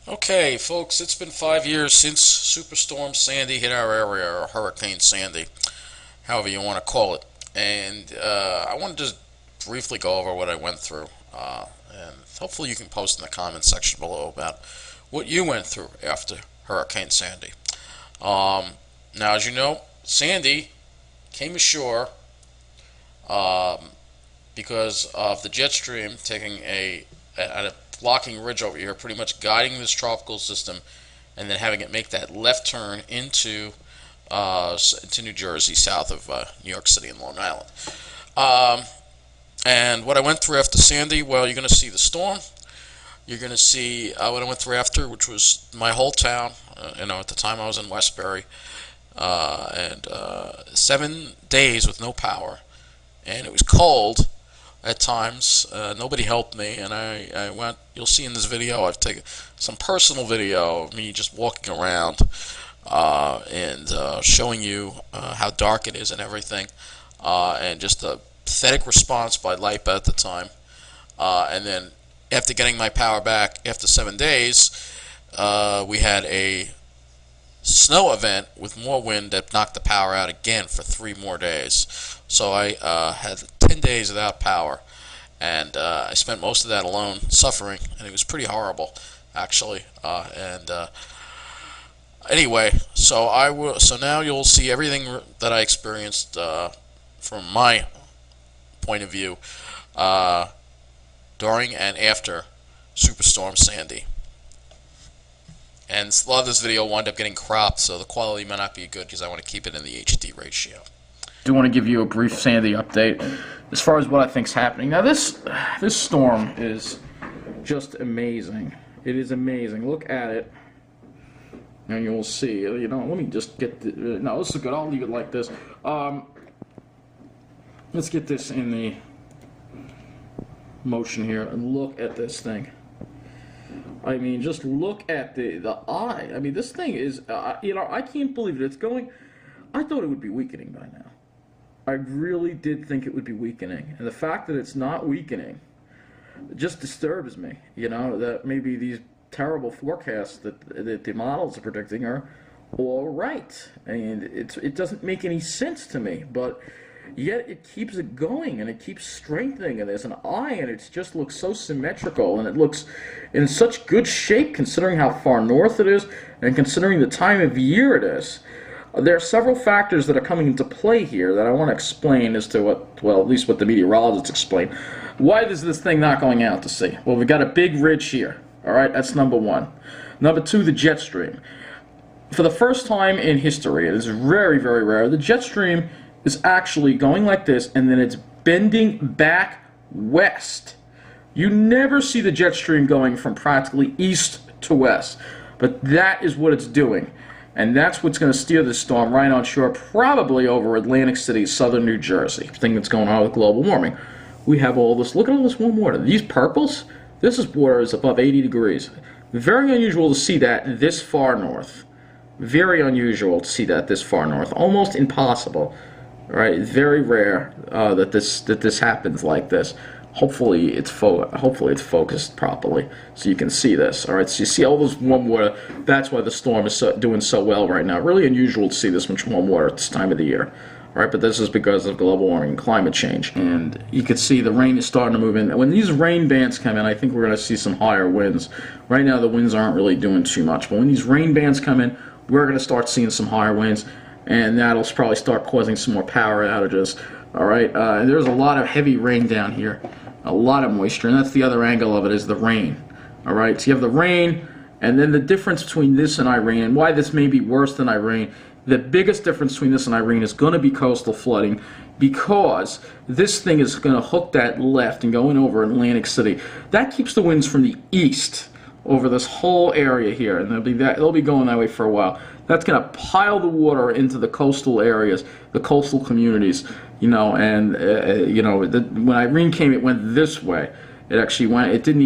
Okay, folks, it's been 5 years since Superstorm Sandy hit our area, or Hurricane Sandy, however you want to call it. And I want to just briefly go over what I went through. And hopefully you can post in the comment section below about what you went through after Hurricane Sandy. Now, as you know, Sandy came ashore because of the jet stream taking at a blocking ridge over here, pretty much guiding this tropical system, and then having it make that left turn into New Jersey, south of New York City and Long Island. Um, and what I went through after Sandy, well, you're going to see the storm. You're going to see what I went through after, which was my whole town. At the time I was in Westbury, and 7 days with no power, and it was cold at times. Nobody helped me, and I went. You'll see in this video, I've taken some personal video of me just walking around and showing you how dark it is and everything, and just a pathetic response by LIPA at the time. And then after getting my power back after 7 days, we had a snow event with more wind that knocked the power out again for 3 more days. So I had 10 days without power, and I spent most of that alone suffering, and it was pretty horrible, actually. Anyway, so now you'll see everything that I experienced from my point of view during and after Superstorm Sandy. And a lot of this video will wind up getting cropped, so the quality may not be good because I want to keep it in the HD ratio. I do want to give you a brief Sandy update as far as what I think's happening. Now this storm is just amazing. It is amazing. Look at it, and you'll see. Let me just get the, no, this is good. I'll leave it like this. Let's get this in the motion here and look at this thing. I mean, just look at the eye. I mean, this thing is, I can't believe it. It's going, I thought it would be weakening by now. I really did think it would be weakening. And the fact that it's not weakening just disturbs me. That maybe these terrible forecasts that the models are predicting are all right. And it doesn't make any sense to me, but yet it keeps it going, and it keeps strengthening, and there's an eye, and it just looks so symmetrical, and it looks in such good shape considering how far north it is and considering the time of year it is. There are several factors that are coming into play here that I want to explain as to at least what the meteorologists explain. Why is this thing not going out to sea? Well, we've got a big ridge here, all right? That's number one. Number two, the jet stream. For the first time in history, it is very, very rare, the jet stream is actually going like this, and then it's bending back west. You never see the jet stream going from practically east to west, but that is what it's doing, and that's what's going to steer the storm right on shore, probably over Atlantic City, southern New Jersey. Thing that's going on with global warming. We have all this. Look at all this warm water. These purples. This water is above 80 degrees. Very unusual to see that this far north. Very unusual to see that this far north. Almost impossible. Right, it's very rare that this happens like this. Hopefully it's focused properly so you can see this. All right, so you see all this warm water. That's why the storm is doing so well right now. Really unusual to see this much warm water at this time of the year. All right, but this is because of global warming and climate change. And you can see the rain is starting to move in. When these rain bands come in, I think we're going to see some higher winds. Right now the winds aren't really doing too much, but when these rain bands come in, we're going to start seeing some higher winds. And that'll probably start causing some more power outages. All right, there's a lot of heavy rain down here, a lot of moisture, and that's the other angle of it, is the rain. All right, so you have the rain, and then the difference between this and Irene, and why this may be worse than Irene, the biggest difference between this and Irene is going to be coastal flooding, because this thing is going to hook that left and go in over Atlantic City. That keeps the winds from the east over this whole area here, and they'll be going that way for a while. That's going to pile the water into the coastal areas, the coastal communities, and when Irene came, it went this way. It actually went. It didn't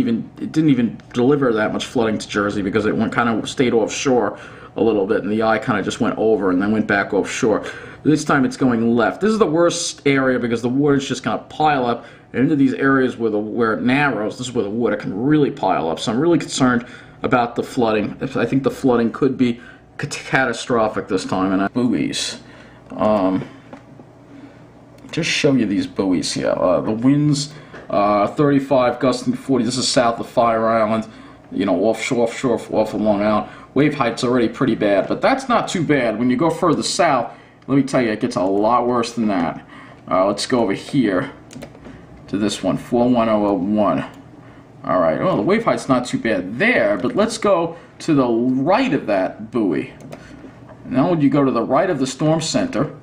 even deliver that much flooding to Jersey because it kind of stayed offshore a little bit, and the eye kind of just went over and then went back offshore. This time it's going left. This is the worst area because the water is just going to pile up into these areas where it narrows. This is where the water can really pile up. So I'm really concerned about the flooding. I think the flooding could be catastrophic this time. And buoys. Just show you these buoys here. The winds, 35 gusting 40. This is south of Fire Island. You know, offshore off of Long Island. Wave height's already pretty bad, but that's not too bad. When you go further south, let me tell you, it gets a lot worse than that. Let's go over here to this one, 41001. All right, well, the wave height's not too bad there, but let's go to the right of that buoy. Now when you go to the right of the storm center,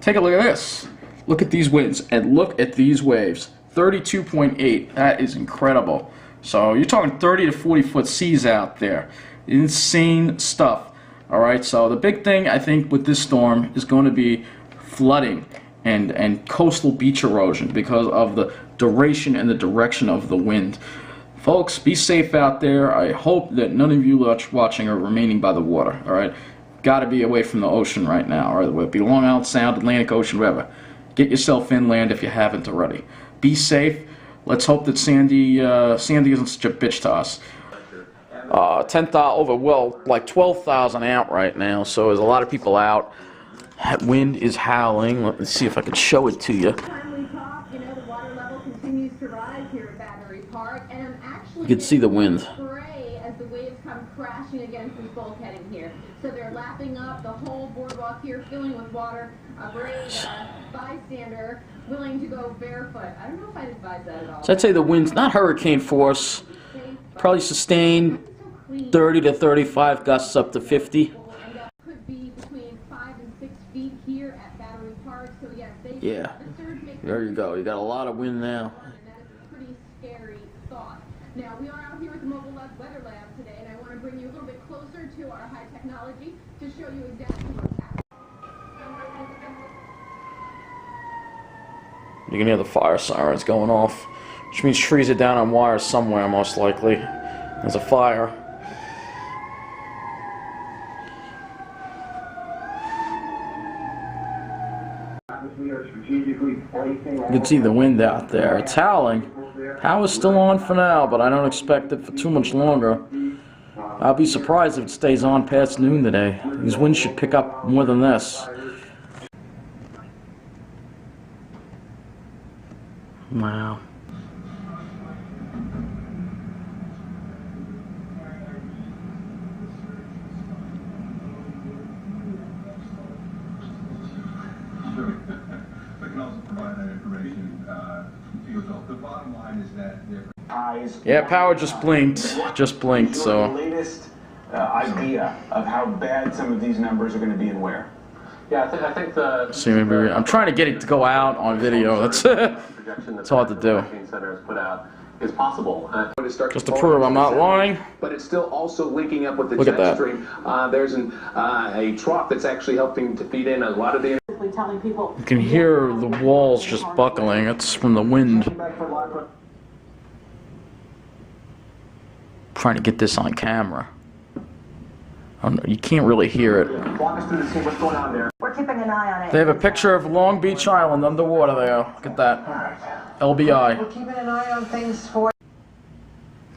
take a look at this. Look at these winds and look at these waves. 32.8, that is incredible. So you're talking 30 to 40 foot seas out there. Insane stuff. All right, so the big thing I think with this storm is going to be flooding and coastal beach erosion because of the duration and the direction of the wind. Folks, be safe out there. I hope that none of you watching are remaining by the water. All right, got to be away from the ocean right now, or whether it be Long Island Sound, Atlantic Ocean, wherever. Get yourself inland if you haven't already. Be safe. Let's hope that Sandy isn't such a bitch to us. 10,000 over, well, like 12,000 out right now, so there's a lot of people out. That wind is howling. Let me see if I can show it to you. You can see the wind. As the waves come crashing against this bulkhead in here. So they're lapping up the whole boardwalk here, filling with water. A brave bystander willing to go barefoot. I don't know if I'd advise that at all. So I'd say the wind's not hurricane force, probably sustained 30 to 35 gusts up to 50. Could be between 5 and 6 feet here at Battery Park. So yes, Yeah, there you go. You got a lot of wind now. And that is a pretty scary thought. Now we are out here at the Mobile Weather Lab today, and I want to bring you a little bit closer to our high technology to show you exactly what's happening. You can hear the fire sirens going off, which means trees are down on wires somewhere, most likely. There's a fire. You can see the wind out there. It's howling. Power's still on for now, but I don't expect it for too much longer. I'll be surprised if it stays on past noon today. These winds should pick up more than this. Wow. The bottom line is that Yeah, power just blinked, so. The latest idea of how bad some of these numbers are going to be and where. Yeah, I think the. See, maybe I'm trying to get it to go out on video. That's it's hard to do. Center has put out is possible. Just to prove I'm not lying. But it's still also linking up with the Look at jet that. stream. There's a trough that's actually helping to feed in a lot of the. Telling people You can hear the walls just buckling. It's from the wind. Trying to get this on camera. I don't know, you can't really hear it. Walk us through to see what's going on there. we're keeping an eye on it. They have a picture of Long Beach Island underwater there. Look at that. LBI. We're keeping an eye on things for.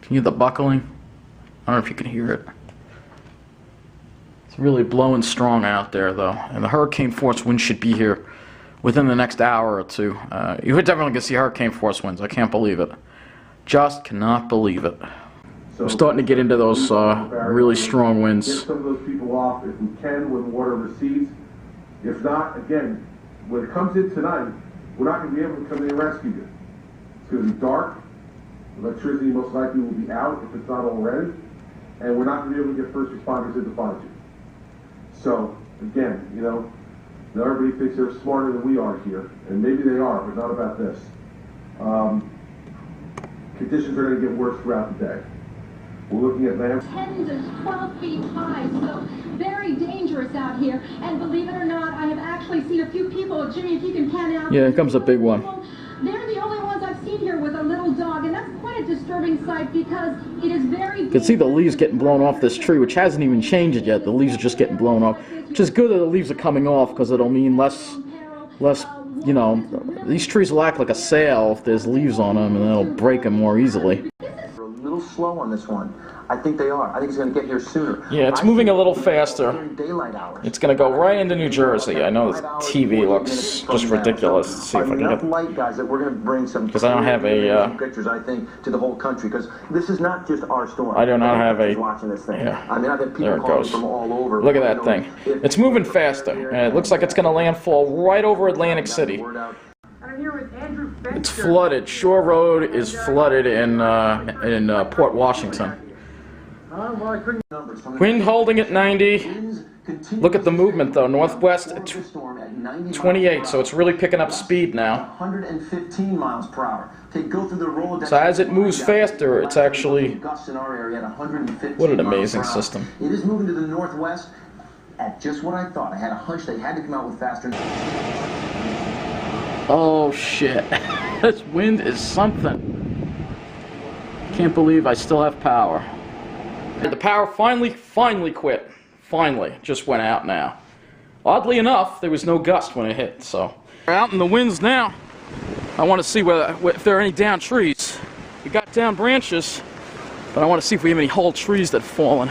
Can you hear the buckling? I don't know if you can hear it. It's really blowing strong out there, though. And the hurricane force wind should be here within the next hour or two. You're definitely going to see hurricane force winds. I can't believe it. Just cannot believe it. We're starting to get into those really strong winds. Get some of those people off if we can when the water recedes. If not, again, when it comes in tonight, we're not going to be able to come in and rescue you. It's going to be dark. Electricity most likely will be out if it's not already. And we're not going to be able to get first responders in to find you. So, again, you know, everybody thinks they're smarter than we are here. And maybe they are, but not about this. Conditions are going to get worse throughout the day. We're looking at land 10 to 12 feet high, so very dangerous out here. And believe it or not, I have actually seen a few people. Jimmy, if you can pan out. Yeah, here comes a big one. They're the only ones I've seen here with a little dog, and that's quite a disturbing sight because it is very. You can see the leaves getting blown off this tree, which hasn't even changed yet. The leaves are just getting blown off, which is good that the leaves are coming off because it'll mean less, you know, these trees will act like a sail if there's leaves on them, and it'll break them more easily. We're a little slow on this one. I think they are. I think it's going to get here sooner. Yeah, it's moving a little faster. During daylight hours. It's going to go right into New Jersey. I know this TV looks just ridiculous. Let's see if I can get light, guys, that we're going to bring some. Because I don't have a pictures, I think, to the whole country. Because this is not just our storm. I do not have a. Watching this thing. Yeah. I mean, I've had There people it calling goes. from all over. Look at that thing. It's moving faster, and it looks like it's going to landfall right over Atlantic City. It's flooded. Shore Road is flooded in Port Washington. Wind holding at 90. Look at the movement though. Northwest at 28, so it's really picking up speed now. 115 miles per hour. Okay, go through the Rolodex. So as it moves faster, it's actually... What an amazing system. It is moving to the northwest at just what I thought. I had a hunch they had to come out with faster. Oh shit. This wind is something. Can't believe I still have power. The power finally quit. Finally. Just went out now. Oddly enough, there was no gust when it hit, so. We're out in the winds now. I want to see if there are any down trees. We got down branches, but I want to see if we have any whole trees that have fallen.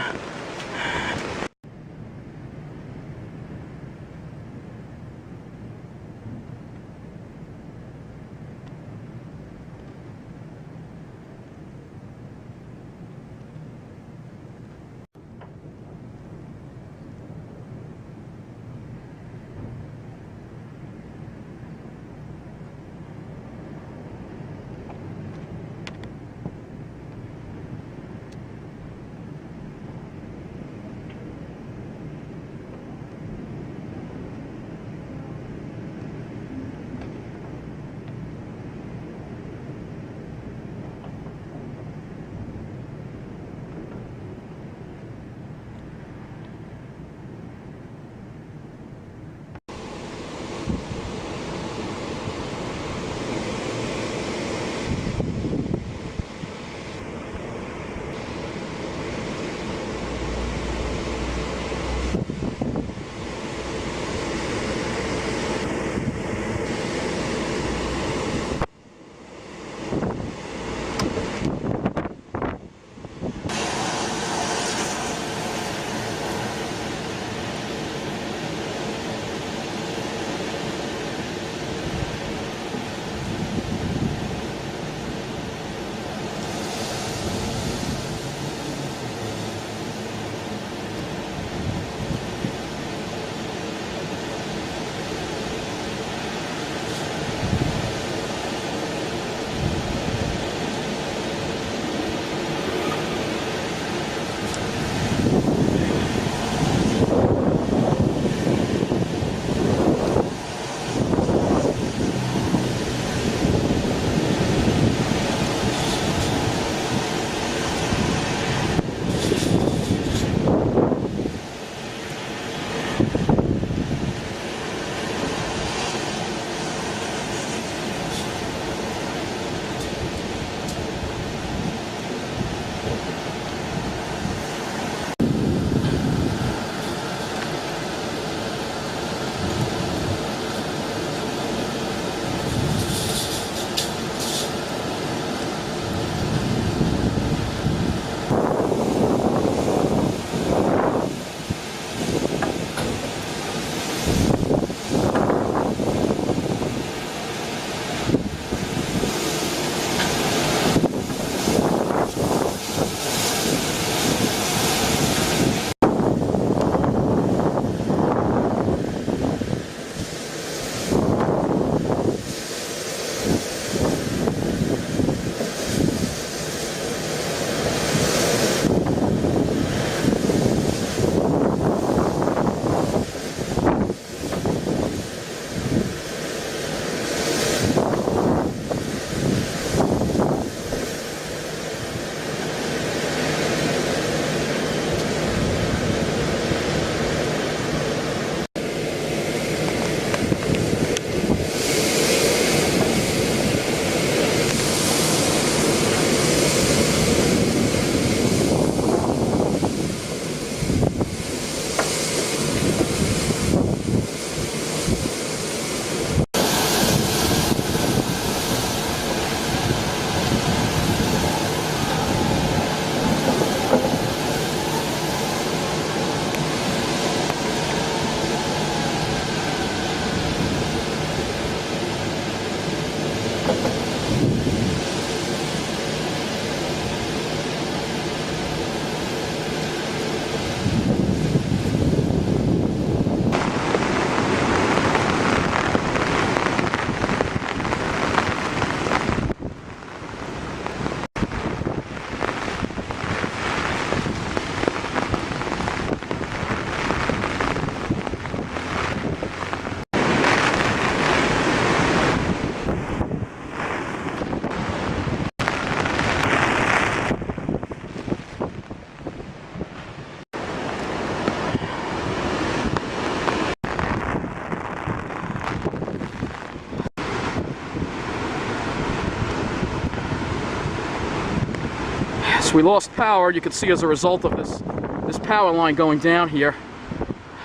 We lost power, you can see, as a result of this power line going down here.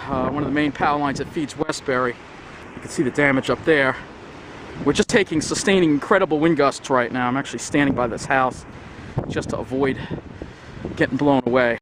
One of the main power lines that feeds Westbury. You can see the damage up there. We're just sustaining incredible wind gusts right now. I'm actually standing by this house just to avoid getting blown away.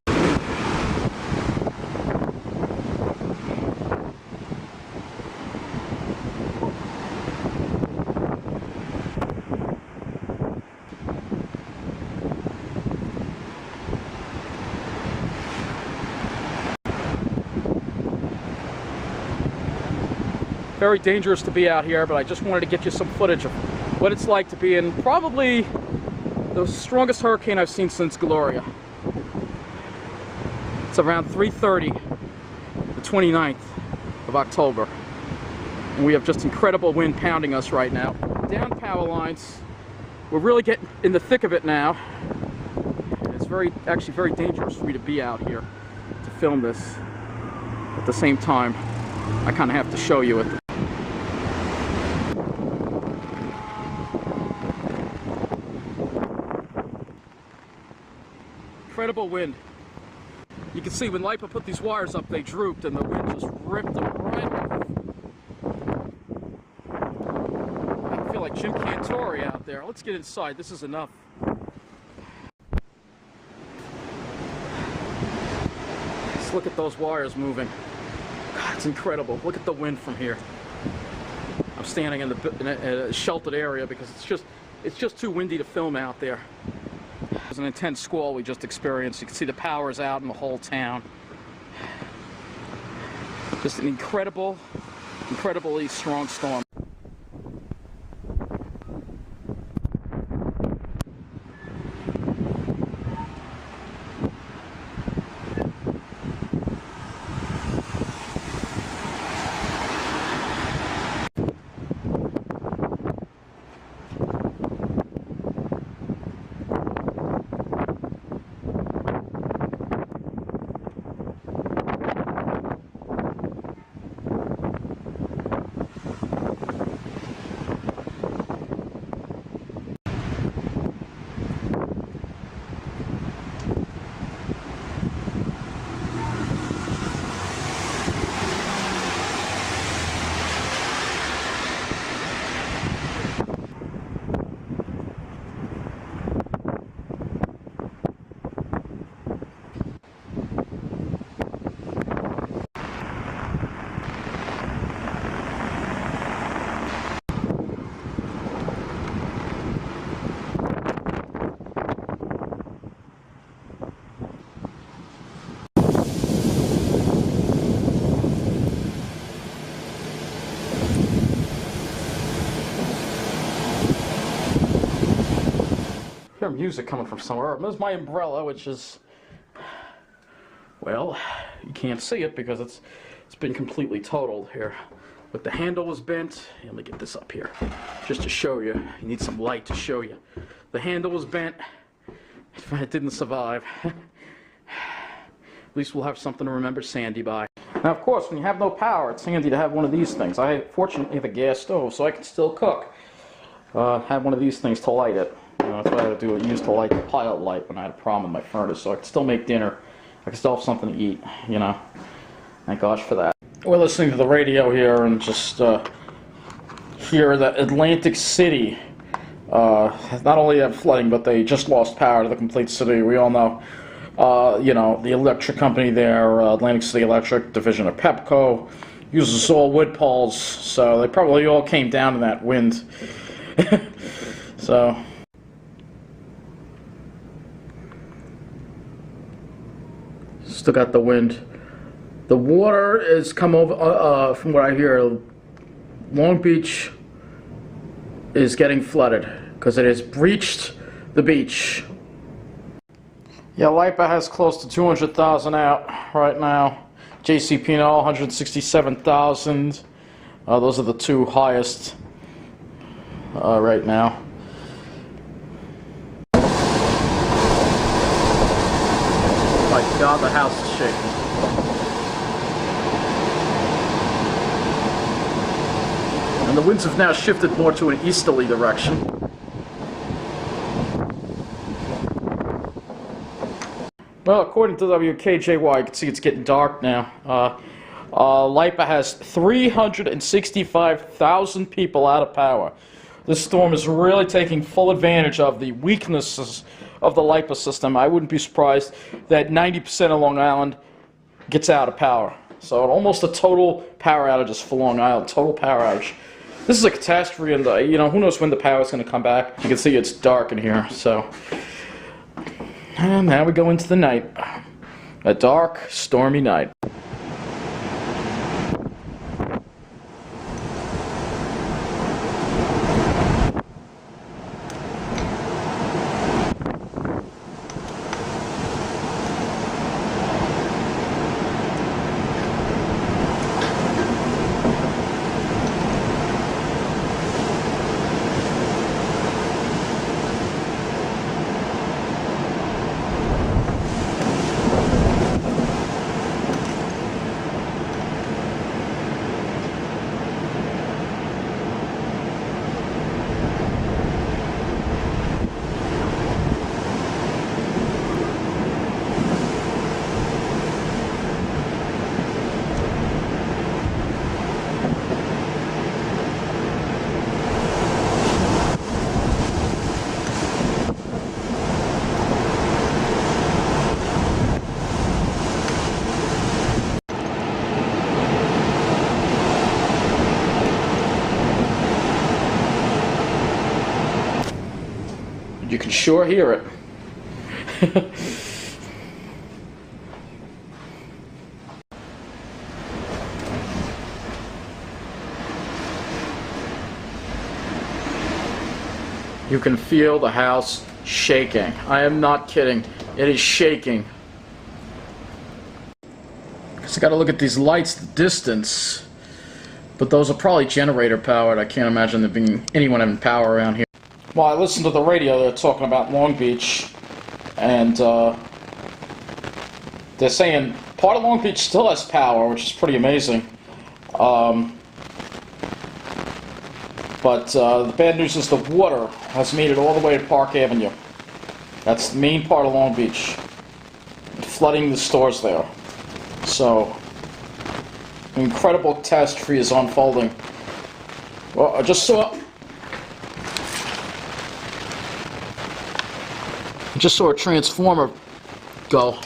Very dangerous to be out here, but I just wanted to get you some footage of what it's like to be in probably the strongest hurricane I've seen since Gloria. It's around 3:30, the 29th of October. And we have just incredible wind pounding us right now. Down power lines. We're really getting in the thick of it now. It's actually very dangerous for me to be out here to film this. At the same time, I kind of have to show you it. Incredible wind. You can see when LIPA put these wires up, they drooped and the wind just ripped them right off. I feel like Jim Cantori out there. Let's get inside. This is enough. Let's look at those wires moving. God, it's incredible. Look at the wind from here. I'm standing in a sheltered area because it's just too windy to film out there. It was an intense squall we just experienced. You can see the power's out in the whole town. Just an incredibly strong storm. Music coming from somewhere. There's my umbrella, which is, well, you can't see it because it's been completely totaled here. But the handle was bent. Let me get this up here just to show you. You need some light to show you. The handle was bent. It didn't survive. At least we'll have something to remember Sandy by. Now, of course, when you have no power, it's handy to have one of these things. I fortunately have a gas stove, so I can still cook. Have one of these things to light it. That's what I had to do. I used to light the pilot light when I had a problem with my furnace, so I could still make dinner. I could still have something to eat, you know. Thank gosh for that. We're listening to the radio here and just hear that Atlantic City not only have flooding, but they just lost power to the complete city. We all know, you know, the electric company there, Atlantic City Electric, division of Pepco, uses all wood poles, so they probably all came down in that wind. So. Still got the wind. The water has come over, from what I hear, Long Beach is getting flooded because it has breached the beach. Yeah, LIPA has close to 200,000 out right now. JCP&L 167,000. Those are the two highest right now. Oh my God, the house is shaking. And the winds have now shifted more to an easterly direction. Well, according to WKJY, you can see it's getting dark now. LIPA has 365,000 people out of power. This storm is really taking full advantage of the weaknesses of the LIPA system. I wouldn't be surprised that 90% of Long Island gets out of power. So almost a total power outage for Long Island, total power outage. This is a catastrophe, and who knows when the power is going to come back. You can see it's dark in here, so. And now we go into the night. A dark, stormy night. You can sure hear it. You can feel the house shaking. I am not kidding. It is shaking. So I got to look at these lights, the distance. But those are probably generator powered. I can't imagine there being anyone having power around here. Well, I listened to the radio. They're talking about Long Beach, and they're saying part of Long Beach still has power, which is pretty amazing. But the bad news is the water has made it all the way to Park Avenue. That's the main part of Long Beach, flooding the stores there. So, an incredible catastrophe is unfolding. Well, I just saw a transformer go.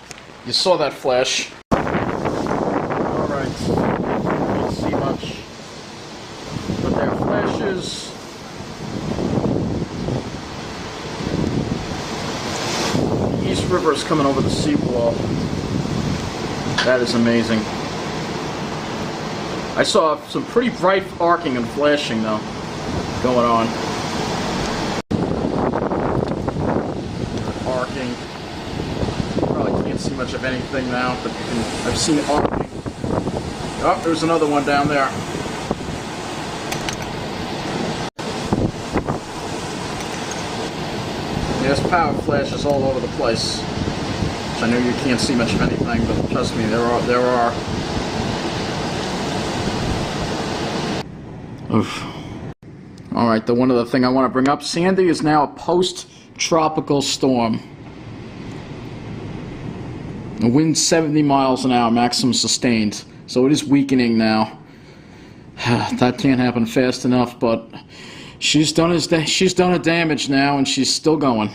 You saw that flash. Alright, can't see much. But there are flashes. The East River is coming over the seawall. That is amazing. I saw some pretty bright arcing and flashing though going on. Arcing. Probably can't see much of anything now, but I've seen arcing. Oh, there's another one down there. There's power flashes all over the place. I know you can't see much of anything, but trust me, there are. Oof. Alright, the one other thing I want to bring up, Sandy is now a post-tropical storm. The wind's 70 miles an hour, maximum sustained, so it is weakening now. That can't happen fast enough, but she's done her damage now, and she's still going.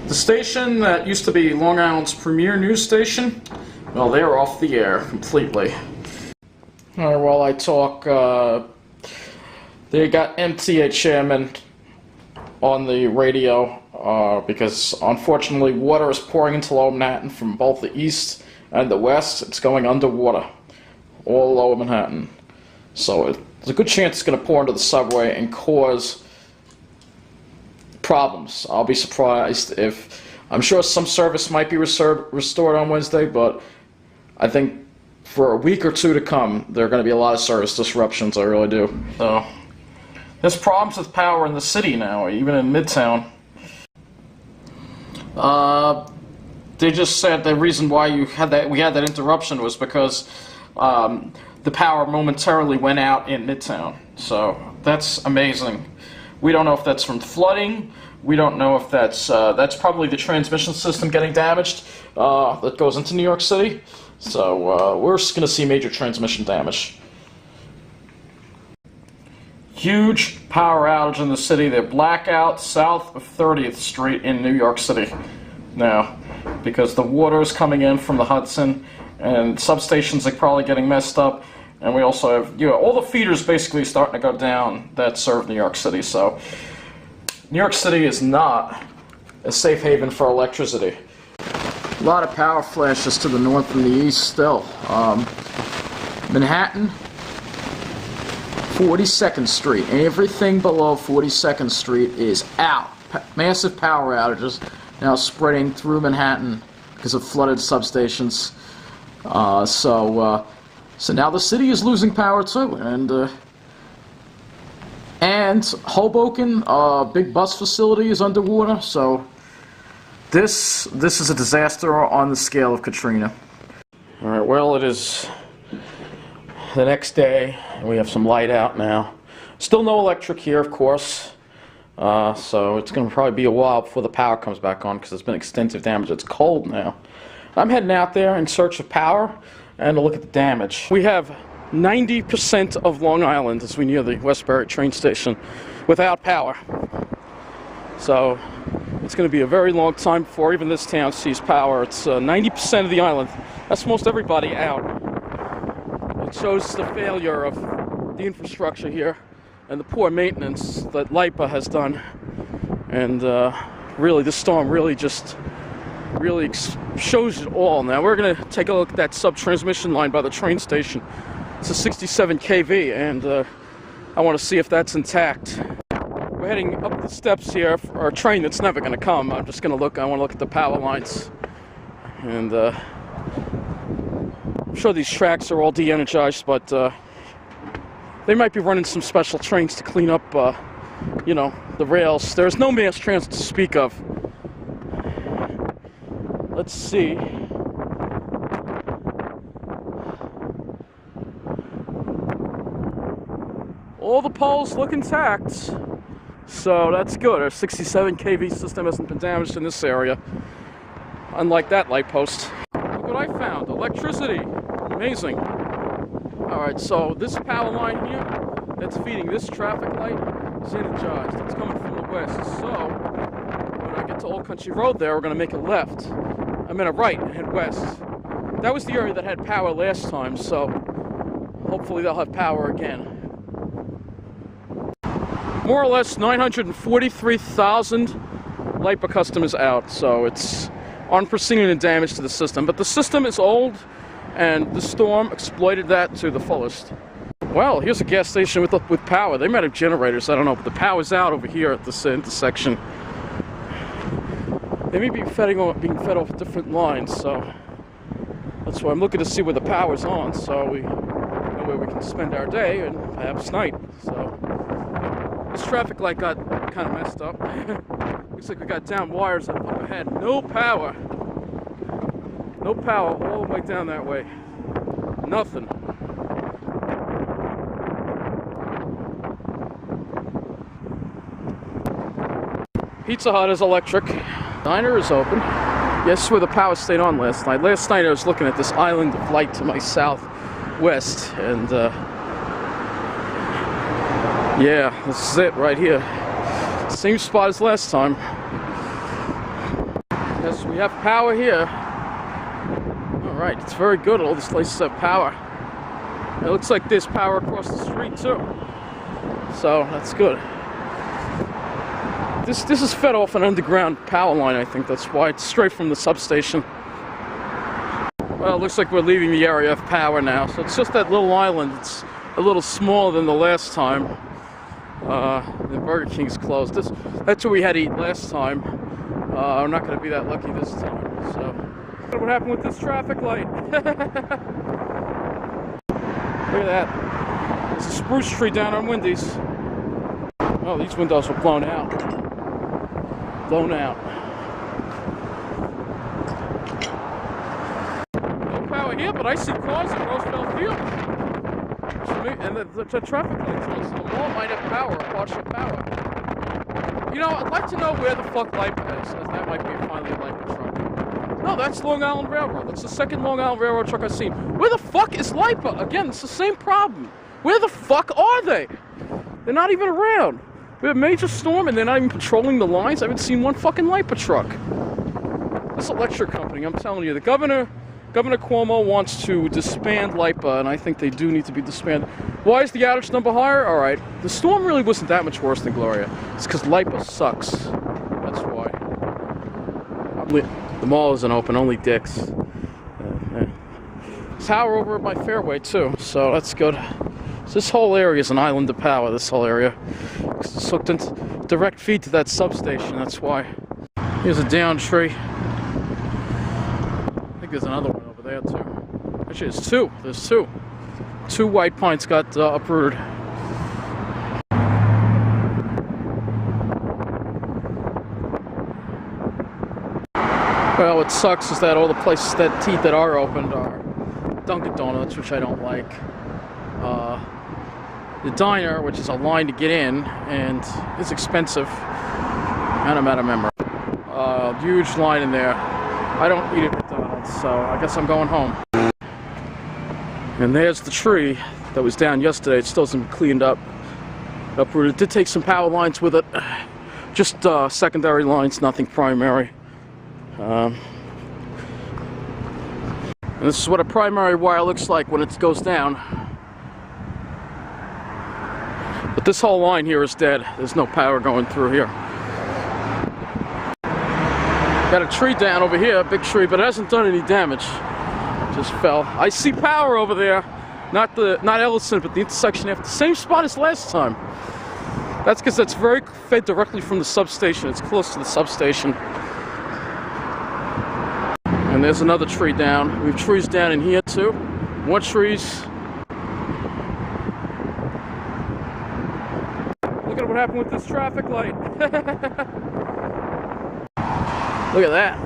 The station that used to be Long Island's premier news station, well, they're off the air completely. Alright, while I talk, they got MTHM on the radio. because unfortunately water is pouring into Lower Manhattan from both the east and the west. It's going underwater, all Lower Manhattan. So there's a good chance it's going to pour into the subway and cause problems. I'll be surprised if... I'm sure some service might be restored on Wednesday, but I think for a week or two to come, there are going to be a lot of service disruptions, I really do. So, there's problems with power in the city now, even in Midtown. They just said the reason why we had that interruption was because the power momentarily went out in Midtown. So, that's amazing. We don't know if that's from flooding. We don't know if that's probably the transmission system getting damaged that goes into New York City. So we're just going to see major transmission damage. Huge power outage in the city. They're blackout south of 30th Street in New York City now because the water is coming in from the Hudson and substations are probably getting messed up. And we also have, all the feeders basically starting to go down that serve New York City. So New York City is not a safe haven for electricity. A lot of power flashes to the north and the east still. Manhattan, 42nd Street. Everything below 42nd Street is out. Massive power outages now spreading through Manhattan because of flooded substations. So now the city is losing power too, and Hoboken, big bus facility is underwater. So this is a disaster on the scale of Katrina. All right, well, it is the next day, and we have some light out now. Still no electric here, of course. So it's going to probably be a while before the power comes back on because there's been extensive damage. It's cold now. I'm heading out there in search of power and to look at the damage. We have 90% of Long Island as we near the Westbury train station without power. So it's going to be a very long time before even this town sees power. It's 90% of the island. That's most everybody out. It shows the failure of the infrastructure here and the poor maintenance that LIPA has done. And really, this storm really shows it all. Now we're going to take a look at that sub-transmission line by the train station. It's a 67 kV, and I want to see if that's intact. We're heading up the steps here for our train that's never going to come. I'm just going to look. I want to look at the power lines, and I'm sure these tracks are all de-energized, but they might be running some special trains to clean up, the rails. There's no mass transit to speak of. Let's see. All the poles look intact, so that's good. Our 67 kV system hasn't been damaged in this area, unlike that light post. Look what I found, electricity, amazing. All right, so this power line here that's feeding this traffic light is energized. It's coming from the west, so when I get to Old Country Road there, we're gonna make a left. I'm in a right and head west. That was the area that had power last time, so hopefully they'll have power again. More or less 943,000 LIPA customers out, so it's unprecedented damage to the system. But the system is old, and the storm exploited that to the fullest. Well, here's a gas station with power. They might have generators, I don't know, but the power's out over here at this intersection. They may be being fed off different lines, so that's why I'm looking to see where the power's on, so we know where we can spend our day and perhaps night. So this traffic light got kind of messed up. Looks like we got down wires up ahead. No power. No power all the way down that way. Nothing. Pizza Hut is electric. Diner is open. Guess where the power stayed on last night? Last night I was looking at this island of light to my southwest, and yeah, this is it right here. Same spot as last time. Yes, we have power here. Alright, it's very good. All these places have power. It looks like there's power across the street too. So, that's good. This is fed off an underground power line, I think. That's why it's straight from the substation. Well, it looks like we're leaving the area of power now. So it's just that little island. It's a little smaller than the last time. The Burger King's closed. That's what we had to eat last time. I'm not going to be that lucky this time. So, what happened with this traffic light? Look at that. There's a spruce tree down on Wendy's. Oh, these windows were blown out. Blown out. No power here, but I see cars at Roosevelt Field. And the traffic light tells us the mall might have power, or partial power. You know, I'd like to know where the fuck LIPA is, as that might be finally a LIPA truck. No, that's Long Island Railroad. That's the second Long Island Railroad truck I've seen. Where the fuck is LIPA? Again, it's the same problem. Where the fuck are they? They're not even around. We have a major storm and they're not even patrolling the lines. I haven't seen one fucking LIPA truck. This electric company, I'm telling you, the Governor Cuomo wants to disband LIPA, and I think they do need to be disbanded. Why is the outage number higher? Alright, the storm really wasn't that much worse than Gloria. It's because LIPA sucks. That's why. The mall isn't open, only Dick's. Power over at my fairway too, so that's good. So this whole area is an island of power, this whole area. It's hooked into direct feed to that substation, that's why. Here's a down tree. I think there's another one over there too. Actually, there's two. There's two. Two white pines got uprooted. Well, what sucks is that all the places that are opened are Dunkin' Donuts, which I don't like. The diner, which is a line to get in, and it's expensive. And I'm out of memory. Huge line in there. I don't eat at McDonald's, so I guess I'm going home. And there's the tree that was down yesterday. It still hasn't been cleaned up. Uprooted. It did take some power lines with it. Just secondary lines, nothing primary. And this is what a primary wire looks like when it goes down. But this whole line here is dead. There's no power going through here. Got a tree down over here, a big tree, but it hasn't done any damage. It just fell. I see power over there. Not Ellison, but the intersection after the same spot as last time. That's because it's very fed directly from the substation. It's close to the substation. And there's another tree down. We have trees down in here too. More trees. Look at what happened with this traffic light. Look at that.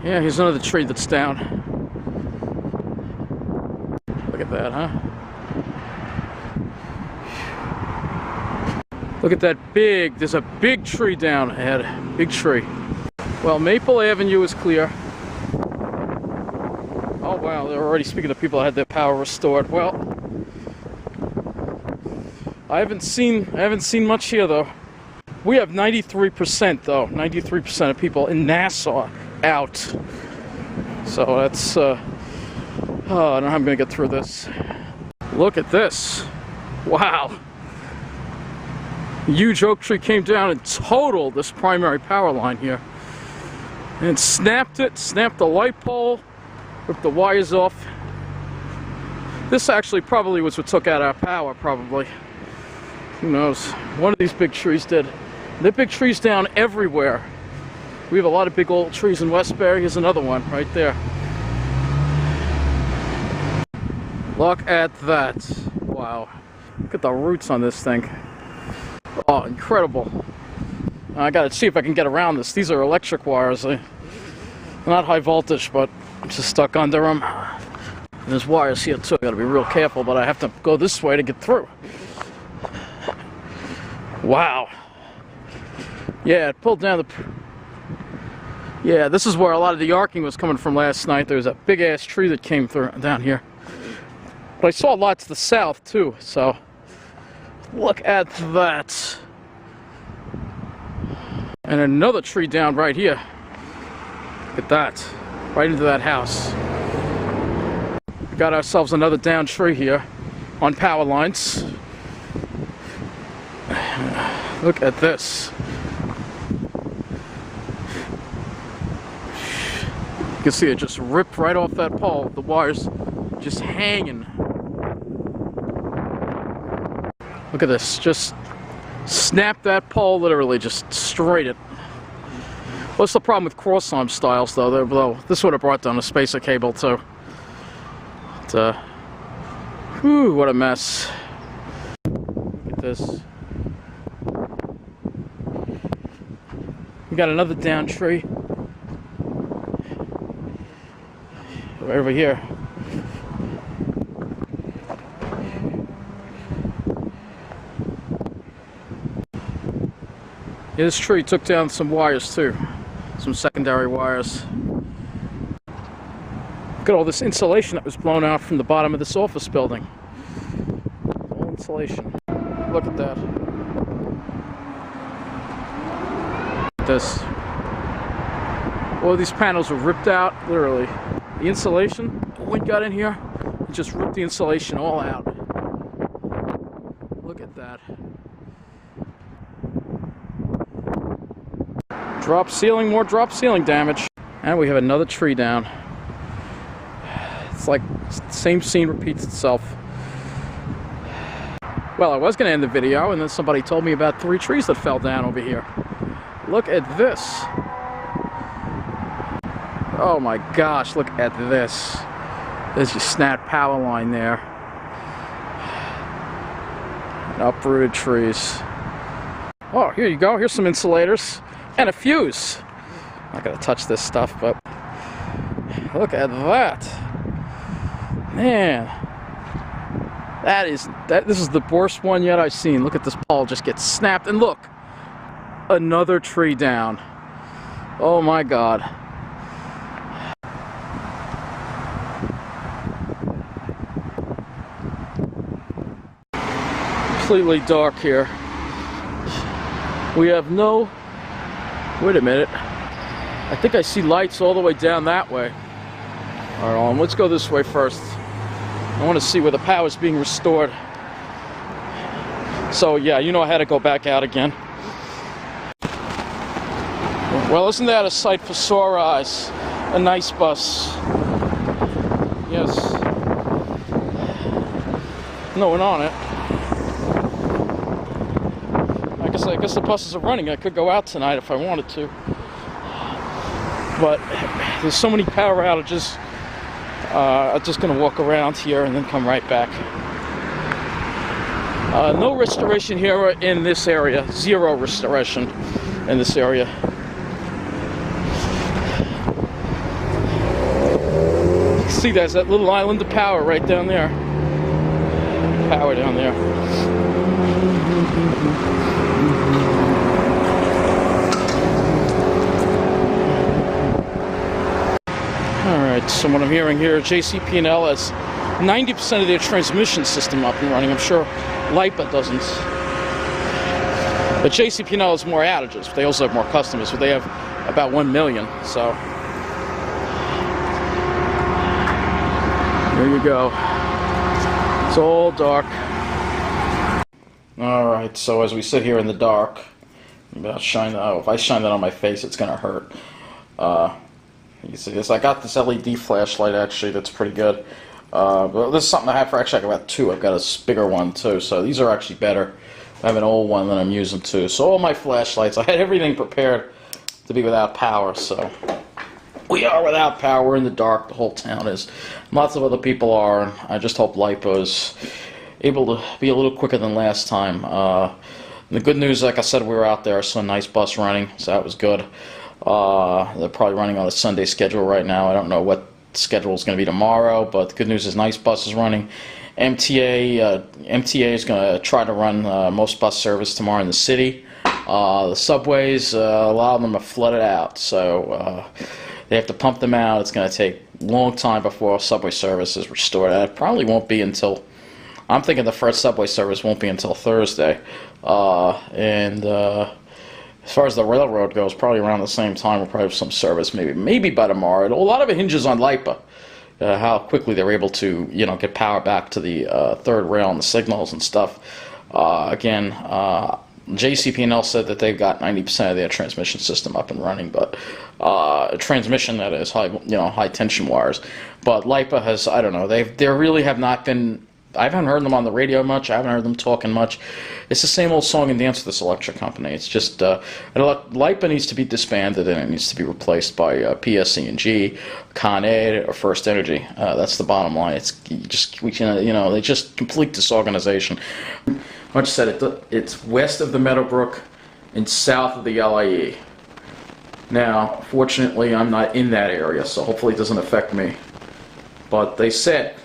Yeah, here's another tree that's down. Look at that, huh? Look at that there's a big tree down ahead. Big tree. Well, Maple Avenue is clear. Oh wow, they're already speaking to people that had their power restored. Well, I haven't seen much here though. We have 93% though. 93% of people in Nassau out. So that's I don't know how I'm gonna get through this. Look at this. Wow. A huge oak tree came down and totaled this primary power line here. And snapped the light pole, ripped the wires off. This actually probably was what took out our power, probably. Who knows? One of these big trees did. There are big trees down everywhere. We have a lot of big old trees in Westbury. Here's another one right there. Look at that. Wow. Look at the roots on this thing. Oh, incredible. I gotta see if I can get around this. These are electric wires. They're not high voltage, but I'm just stuck under them. And there's wires here too. I gotta be real careful, but I have to go this way to get through. Wow. Yeah, it pulled down the... Yeah, this is where a lot of the arcing was coming from last night. There was a big-ass tree that came through down here. But I saw a lot to the south, too, so... Look at that. And another tree down right here. Look at that. right into that house. We got ourselves another down tree here on power lines. Look at this. You can see it just ripped right off that pole. The wires just hanging. Look at this. Just snapped that pole, literally just straight it. What's the problem with cross-arm styles, though? This would have brought down a spacer cable, too. But, whew, what a mess. Look at this. We got another down tree. Right over here. Yeah, this tree took down some wires too. Some secondary wires. Look at all this insulation that was blown out from the bottom of this office building. All insulation. Look at that. This. All these panels were ripped out, literally. The insulation, the wind got in here, it just ripped the insulation all out. Look at that. Drop ceiling, more drop ceiling damage. And we have another tree down. It's like the same scene repeats itself. Well, I was going to end the video, and then somebody told me about 3 trees that fell down over here. Look at this. Oh my gosh, look at this. There's your snap power line there. And uprooted trees. Oh, here you go. Here's some insulators. And a fuse. I'm not gonna touch this stuff, but look at that. Man. This is the worst one yet I've seen. Look at this pole just get snapped, and look. Another tree down. Oh my God. Completely dark here. We have no... Wait a minute. I think I see lights all the way down that way. Alright, let's go this way first. I want to see where the power is being restored. So yeah, you know I had to go back out again. Well, isn't that a sight for sore eyes? A nice bus. Yes. No one on it. I guess the buses are running. I could go out tonight if I wanted to. But there's so many power outages. I'm just going to walk around here and then come right back. No restoration here in this area. 0 restoration in this area. See, there's that little island of power right down there. Power down there. Alright, so what I'm hearing here, JCP&L has 90% of their transmission system up and running. I'm sure LIPA doesn't. But JCP&L has more outages. They also have more customers, but they have about 1 million, so... There you go. It's all dark. Alright, so as we sit here in the dark, I'm about to shine that. Oh, if I shine that on my face, it's gonna hurt. You can see this. I got this LED flashlight actually that's pretty good. But this is something I have for actually I got 2. I've got a bigger one too, so these are actually better. I have an old one that I'm using too. So all my flashlights, I had everything prepared to be without power, so we are without power. We're in the dark, the whole town is. Lots of other people are, and I just hope LIPA is able to be a little quicker than last time. The good news, like I said, we were out there, I saw a nice bus running, so that was good. They're probably running on a Sunday schedule right now. I don't know what schedule is going to be tomorrow, but the good news is nice bus is running. MTA is going to try to run most bus service tomorrow in the city. The subways, a lot of them are flooded out, so they have to pump them out. It's going to take a long time before subway service is restored. It probably won't be until, I'm thinking the first subway service won't be until Thursday. as far as the railroad goes, probably around the same time. We'll probably have some service, maybe by tomorrow. A lot of it hinges on LIPA, how quickly they're able to, get power back to the third rail and the signals and stuff. Again, JCP&L said that they've got 90% of their transmission system up and running, but transmission, that is, high tension wires. But LIPA has, I don't know, they really have not been. I haven't heard them on the radio much. I haven't heard them talking much. It's the same old song and dance with this electric company. It's just LIPA needs to be disbanded and it needs to be replaced by PSEG, Con Ed, or First Energy. That's the bottom line. It's they just complete disorganization. Like I said, it's west of the Meadowbrook and south of the LIE. Now, fortunately, I'm not in that area, so hopefully it doesn't affect me. But they said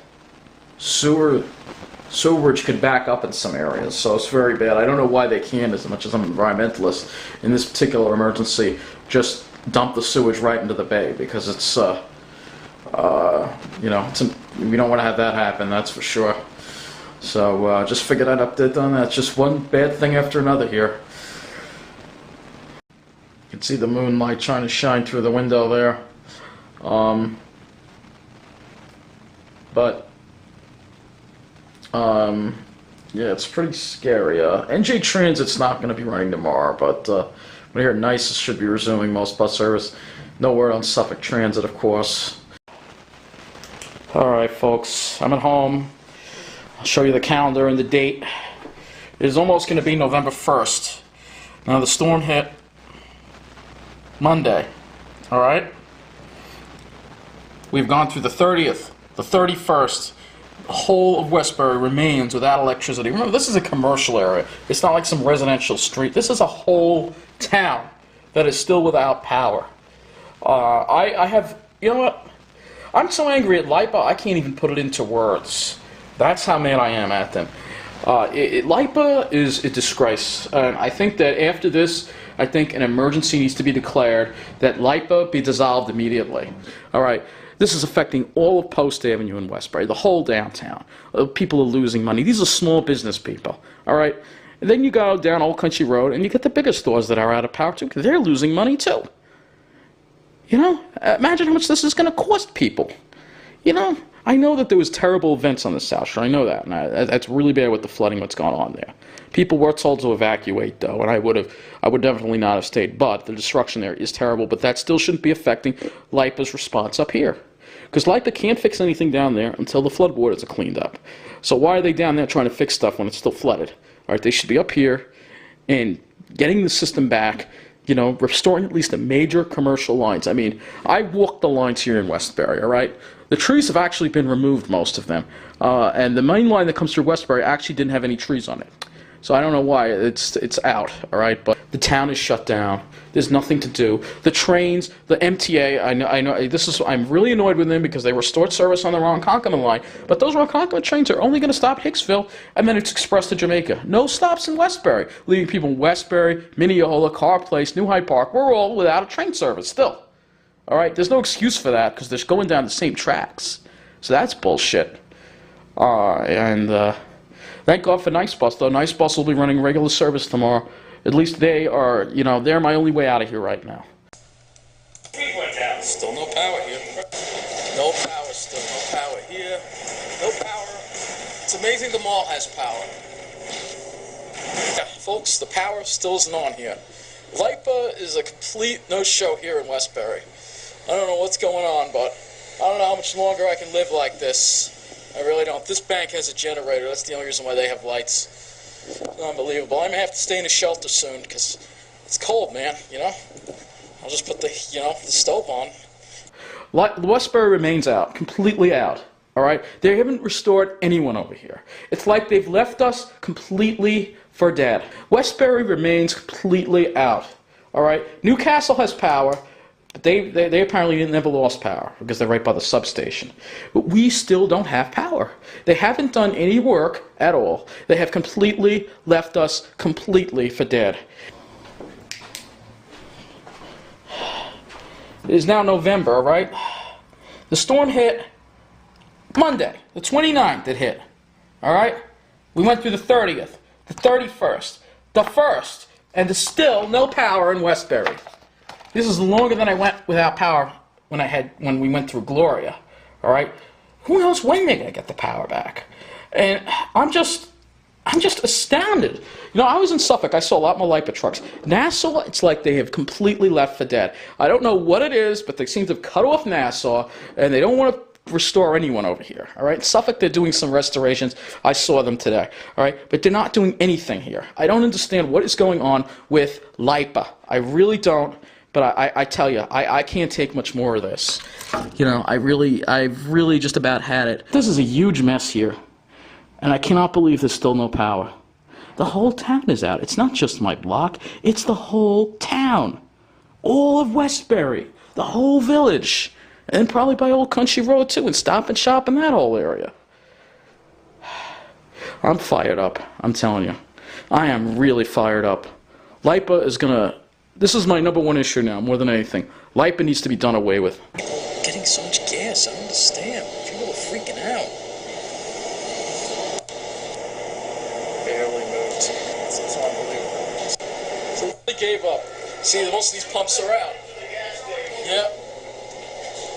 sewerage could back up in some areas, so it's very bad. I don't know why they can't, as much as I'm an environmentalist, in this particular emergency, just dump the sewage right into the bay, because it's, we don't want to have that happen, that's for sure. So just figured I'd update on that. It's just one bad thing after another here. You can see the moonlight trying to shine through the window there. Yeah, it's pretty scary. NJ Transit's not going to be running tomorrow, but when here NICE should be resuming most bus service. No word on Suffolk Transit, of course. Alright, folks, I'm at home. I'll show you the calendar and the date. It is almost going to be November 1st. Now, the storm hit Monday. Alright? We've gone through the 30th, the 31st. The whole of Westbury remains without electricity. Remember, this is a commercial area. It's not like some residential street. This is a whole town that is still without power. I have, you know what? I'm so angry at LIPA, I can't even put it into words. That's how mad I am at them. LIPA is a disgrace. And I think that after this, I think an emergency needs to be declared, that LIPA be dissolved immediately. All right. This is affecting all of Post Avenue in Westbury, the whole downtown. People are losing money. These are small business people, all right? And then you go down Old Country Road, and you get the bigger stores that are out of power, too, because they're losing money, too. Imagine how much this is going to cost people. I know that there was terrible events on the South Shore. I know that, and that's really bad with the flooding, what's going on there. People were told to evacuate, though, and I would definitely not have stayed. But the destruction there is terrible, but that still shouldn't be affecting LIPA's response up here. Because LIPA can't fix anything down there until the flood waters are cleaned up. So why are they down there trying to fix stuff when it's still flooded? All right, they should be up here and getting the system back, restoring at least the major commercial lines. I mean, I walked the lines here in Westbury, all right? The trees have actually been removed, most of them. And the main line that comes through Westbury actually didn't have any trees on it. So I don't know why it's out, all right? But the town is shut down. There's nothing to do. The trains, the MTA, I know. I'm really annoyed with them because they restored service on the Ronkonkoma line. But those Ronkonkoma trains are only going to stop Hicksville, and then it's express to Jamaica. No stops in Westbury, leaving people in Westbury, Mineola, Carr Place, New Hyde Park. We're all without a train service still. All right, there's no excuse for that because they're going down the same tracks. So that's bullshit. Thank God for Nice Bus, though. Nice Bus will be running regular service tomorrow. At least they are, they're my only way out of here right now. Still no power here. No power still. No power here. No power. It's amazing the mall has power. Yeah, folks, the power still isn't on here. LIPA is a complete no-show here in Westbury. I don't know what's going on, but I don't know how much longer I can live like this. I really don't. This bank has a generator. That's the only reason why they have lights. It's unbelievable. I may have to stay in a shelter soon because it's cold, man, I'll just put the stove on. Westbury remains out, completely out, all right? They haven't restored anyone over here. It's like they've left us completely for dead. Westbury remains completely out, all right? Newcastle has power. But they apparently never lost power because they're right by the substation. But we still don't have power. They haven't done any work at all. They have completely left us completely for dead. It is now November, right? The storm hit Monday, the 29th it hit. All right? We went through the 30th, the 31st, the 1st, And there's still no power in Westbury. This is longer than I went without power when we went through Gloria. All right? Who knows when they're going to get the power back? And I'm just astounded. You know, I was in Suffolk. I saw a lot more LIPA trucks. Nassau, it's like they have completely left for dead. I don't know what it is, but they seem to have cut off Nassau, and they don't want to restore anyone over here. All right? Suffolk, they're doing some restorations. I saw them today. All right? But they're not doing anything here. I don't understand what is going on with LIPA. I really don't. But I tell you, I can't take much more of this. You know, I've really just about had it. This is a huge mess here. And I cannot believe there's still no power. The whole town is out. It's not just my block. It's the whole town. All of Westbury. The whole village. And probably by Old Country Road, too, and Stop and Shop in that whole area. I'm fired up. I'm telling you. I am really fired up. LIPA is going to... This is my #1 issue now, more than anything. LIPA needs to be done away with. People are getting so much gas. I don't understand. People are freaking out. Barely moved. It's unbelievable. So they gave up. See, most of these pumps are out. Yep.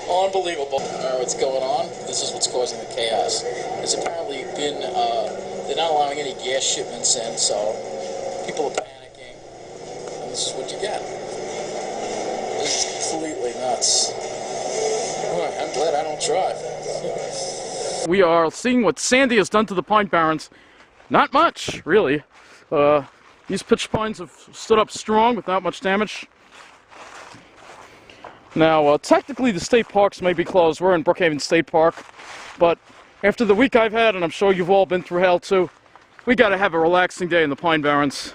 Unbelievable. What's going on? This is what's causing the chaos. There's apparently been, they're not allowing any gas shipments in, so people are panicking. And this is what you get. This is completely nuts. Boy, I'm glad I don't drive. We are seeing what Sandy has done to the Pine Barrens. Not much, really. These pitch pines have stood up strong without much damage. Now, technically the state parks may be closed. We're in Brookhaven State Park, but after the week I've had, and I'm sure you've all been through hell too, we got to have a relaxing day in the Pine Barrens.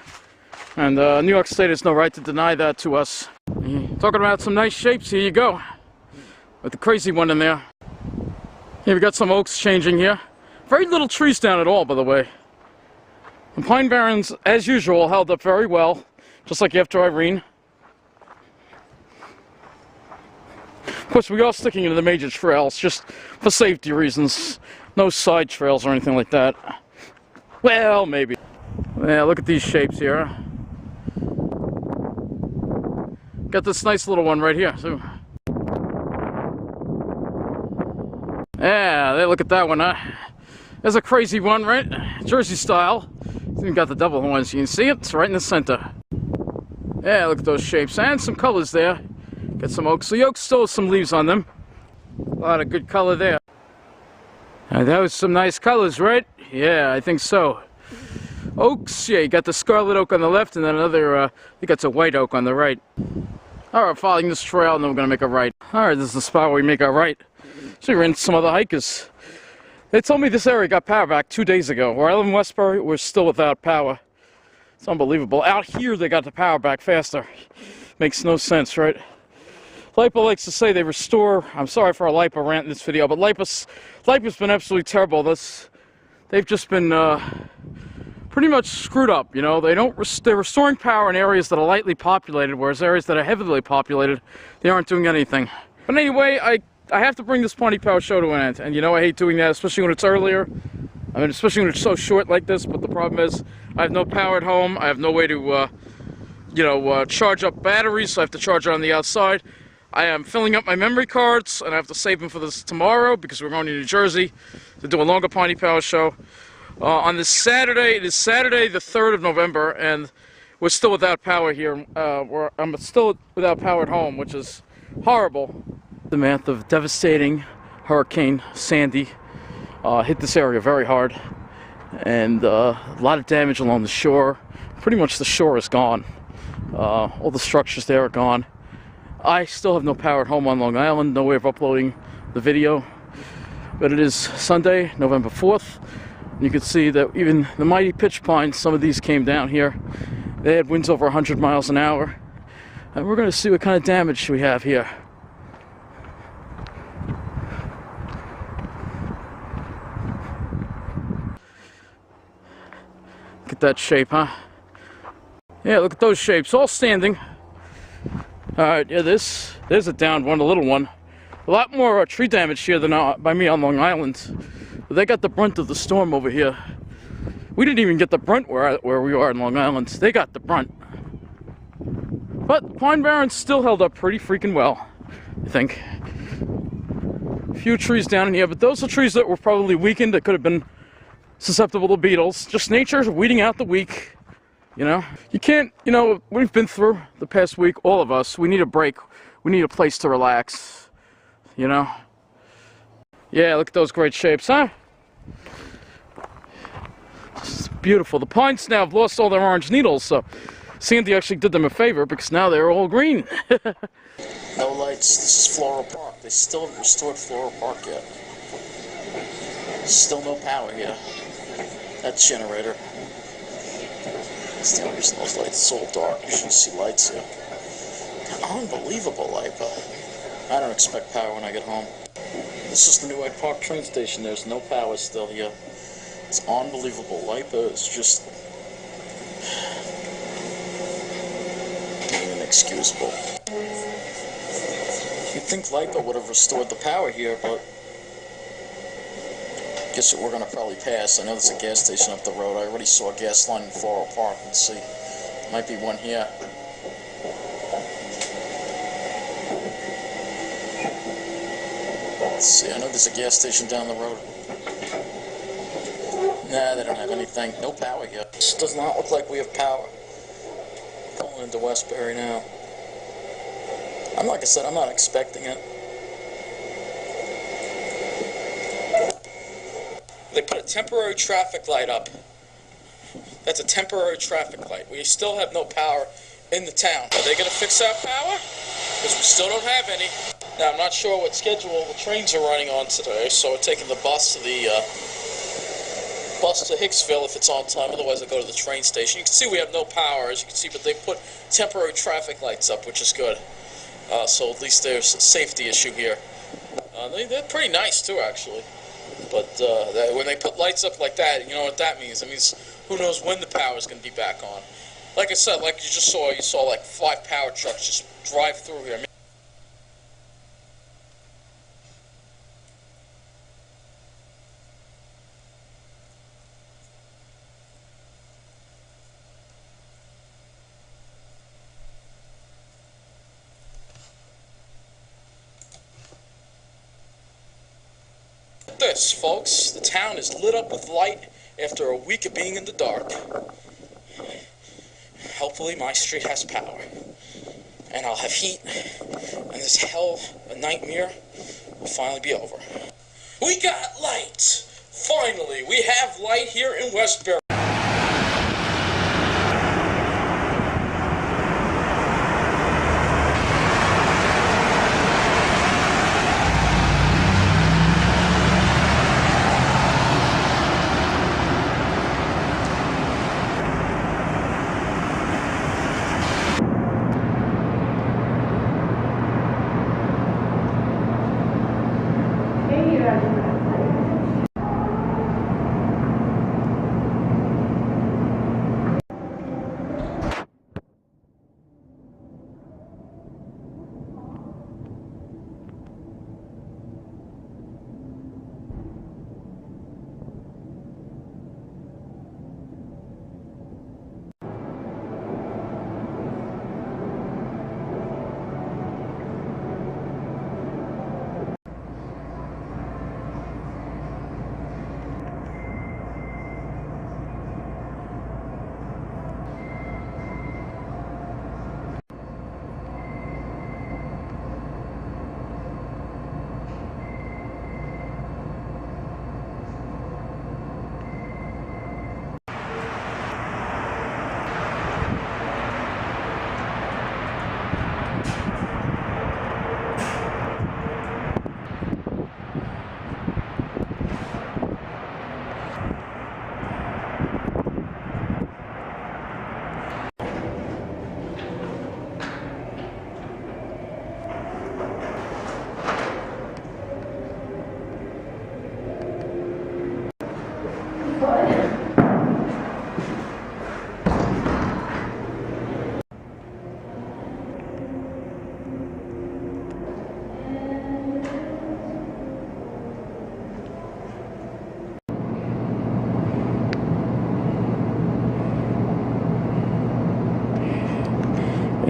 And New York State has no right to deny that to us. Talking about some nice shapes, here you go. With the crazy one in there. Here we got some oaks changing here. Very little trees down at all, by the way. The Pine Barrens, as usual, held up very well, just like after Irene. Of course, we are sticking into the major trails, just for safety reasons. No side trails or anything like that. Well, maybe. Yeah, look at these shapes here. Got this nice little one right here, too. Yeah, look at that one, huh? There's a crazy one, right? Jersey style. It's even got the double horns. You can see it. It's right in the center. Yeah, look at those shapes. And some colors there. Got some oaks. The oaks still have some leaves on them. A lot of good color there. And that was some nice colors, right? Yeah, I think so. Oaks, yeah, you got the scarlet oak on the left and then another, I think that's a white oak on the right. Alright, following this trail and then we're going to make a right. Alright, this is the spot where we make our right. So we're in some other hikers. They told me this area got power back 2 days ago. Where I live in Westbury, we're still without power. It's unbelievable. Out here, they got the power back faster. Makes no sense, right? LIPA likes to say they restore. I'm sorry for a LIPA rant in this video, but LIPA's been absolutely terrible. They've just been pretty much screwed up. You know, they're restoring power in areas that are lightly populated, whereas areas that are heavily populated, they aren't doing anything. But anyway, I have to bring this Pony Power show to an end, and you know I hate doing that, especially when it's earlier. I mean, especially when it's so short like this. But the problem is, I have no power at home. I have no way to, charge up batteries, so I have to charge it on the outside. I am filling up my memory cards, and I have to save them for this tomorrow because we're going to New Jersey to do a longer Pony Power show. On this Saturday, it is Saturday the 3rd of November, and we're still without power here. I'm still without power at home, which is horrible. The month of devastating Hurricane Sandy hit this area very hard, and a lot of damage along the shore. Pretty much the shore is gone. All the structures there are gone. I still have no power at home on Long Island, no way of uploading the video. But it is Sunday, November 4th. And you can see that even the mighty pitch pines, some of these came down here. They had winds over 100 miles an hour. And we're going to see what kind of damage we have here. Look at that shape, huh? Yeah, look at those shapes, all standing. Alright, yeah, there's a downed one, a little one. A lot more tree damage here than by me on Long Island. But they got the brunt of the storm over here. We didn't even get the brunt where we are in Long Island. They got the brunt. But Pine Barrens still held up pretty freaking well, I think. A few trees down in here, but those are trees that were probably weakened, that could have been susceptible to beetles. Just nature weeding out the weak, you know? You can't, you know, we've been through the past week, all of us. We need a break. We need a place to relax, you know? Yeah, look at those great shapes, huh? It's beautiful. The pines now have lost all their orange needles, so Sandy actually did them a favor because now they're all green. No lights. This is Floral Park. They still haven't restored Floral Park yet. Still no power here. That generator. That's the only reason those lights. It's all dark. You shouldn't see lights here. Unbelievable, LIPA. I don't expect power when I get home. This is the New Hyde Park train station. There's no power still here. It's unbelievable. LIPA is just inexcusable. You'd think LIPA would have restored the power here, but I guess we're going to probably pass. I know there's a gas station up the road. I already saw a gas line in Floral Park. Let's see. Might be one here. Let's see. I know there's a gas station down the road. Nah, they don't have anything. No power here. This does not look like we have power. Going into Westbury now. Like I said, I'm not expecting it. They put a temporary traffic light up. That's a temporary traffic light. We still have no power in the town. Are they going to fix our power? Because we still don't have any. Now, I'm not sure what schedule the trains are running on today, so we're taking the bus to Hicksville if it's on time. Otherwise, I go to the train station. You can see we have no power, as you can see, but they put temporary traffic lights up, which is good. So at least there's a safety issue here. They're pretty nice too, actually. But when they put lights up like that, you know what that means? It means who knows when the power is going to be back on. Like I said, like you just saw, you saw like 5 power trucks just drive through here. This, folks, the town is lit up with light after a week of being in the dark. Hopefully my street has power, and I'll have heat, and this hell, a nightmare, will finally be over. We got light! Finally, we have light here in Westbury.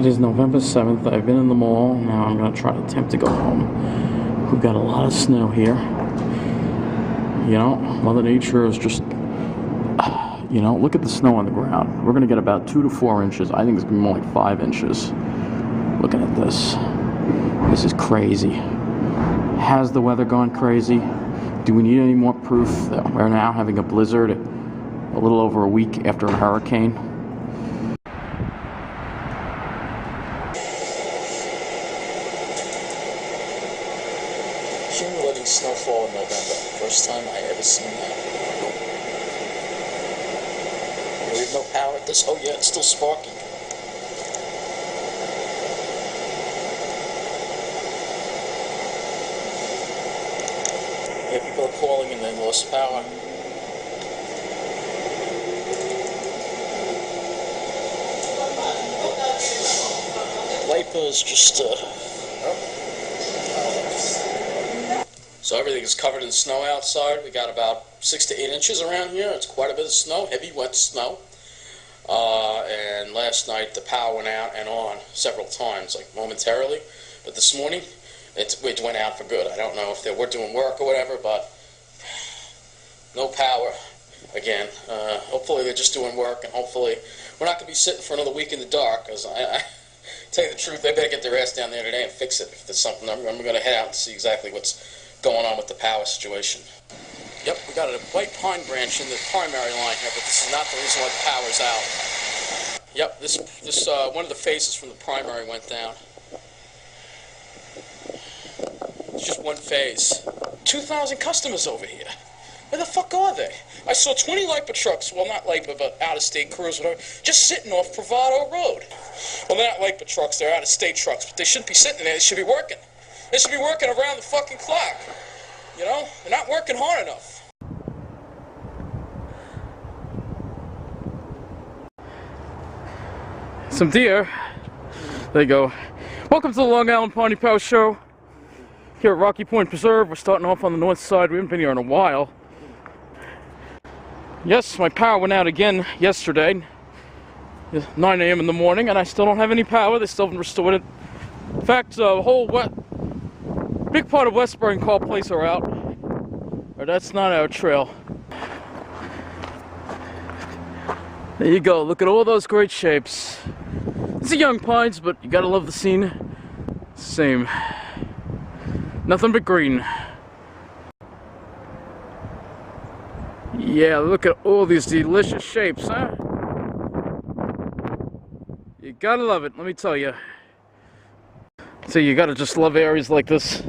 It is November 7th. I've been in the mall. Now I'm going to try to attempt to go home. We've got a lot of snow here. You know, Mother Nature is just, you know, look at the snow on the ground. We're going to get about 2 to 4 inches. I think it's going to be more like 5 inches. Looking at this. This is crazy. Has the weather gone crazy? Do we need any more proof that we're now having a blizzard a little over a week after a hurricane? Accumulating snowfall in November. First time I ever seen that. We have no power at this. Oh yeah, it's still sparking. Yeah, people are calling and they lost power. LIPA is just so everything is covered in snow outside. We got about 6 to 8 inches around here. It's quite a bit of snow, heavy wet snow. And last night the power went out and on several times, like momentarily. But this morning it went out for good. I don't know if they were doing work or whatever, but no power again. Hopefully they're just doing work, and hopefully we're not going to be sitting for another week in the dark. Because I tell you the truth, they better get their ass down there today and fix it. If there's something, I'm going to head out and see exactly what's going on with the power situation. Yep, we got a white pine branch in the primary line here, but this is not the reason why the power's out. Yep, this one of the phases from the primary went down. It's just one phase. 2,000 customers over here. Where the fuck are they? I saw 20 LIPA trucks, well not LIPA, but out-of-state crews, whatever, just sitting off Bravado Road. Well, they're not LIPA trucks, they're out-of-state trucks, but they shouldn't be sitting there, they should be working. They should be working around the fucking clock. You know? They're not working hard enough. Some deer. There you go. Welcome to the Long Island Pony Power Show. Here at Rocky Point Preserve. We're starting off on the north side. We haven't been here in a while. Yes, my power went out again yesterday. 9 a.m. in the morning, and I still don't have any power. They still haven't restored it. In fact, the whole big part of Westbury and Call Place are out. Or that's not our trail. There you go. Look at all those great shapes. These are young pines, but you gotta love the scene. Same. Nothing but green. Yeah, look at all these delicious shapes, huh? You gotta love it, let me tell you. So you gotta just love areas like this.